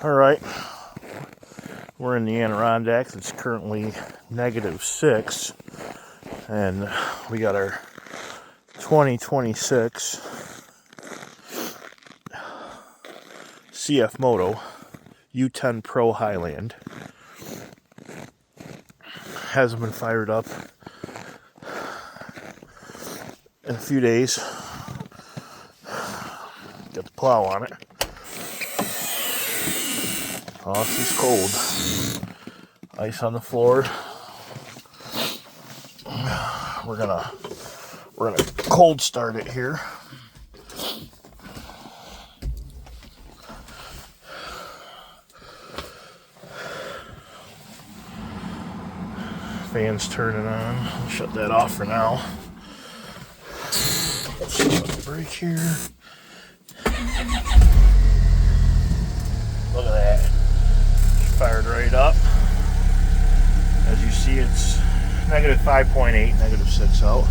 Alright, we're in the Adirondacks. It's currently -6, and we got our 2026 CFMOTO u10 Pro Highland. Hasn't been fired up in a few days. Got the plow on it. Oh, she's cold. Ice on the floor. We're gonna cold start it here. Fan's turning on. I'll shut that off for now. Start the brake here. Look at that. Fired right up. As you see, it's -5.8, -6 out.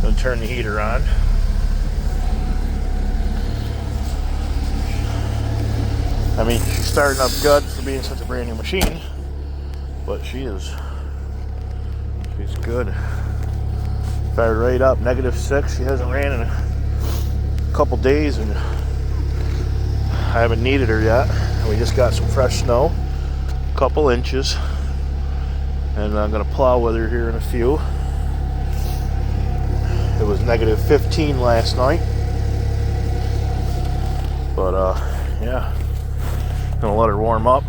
Gonna turn the heater on. I mean, she's starting up good for being such a brand new machine, but she's good. Fired right up, -6. She hasn't ran in a couple days, and I haven't needed her yet. We just got some fresh snow, a couple inches, and I'm gonna plow with her here in a few. It was -15 last night, but yeah, gonna let her warm up,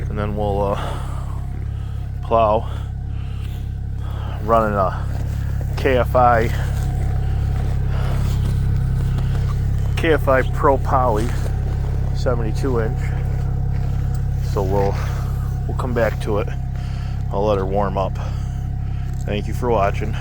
and then we'll plow. Running a KFI Pro Poly 72-inch, so we'll come back to it. I'll let her warm up. Thank you for watching.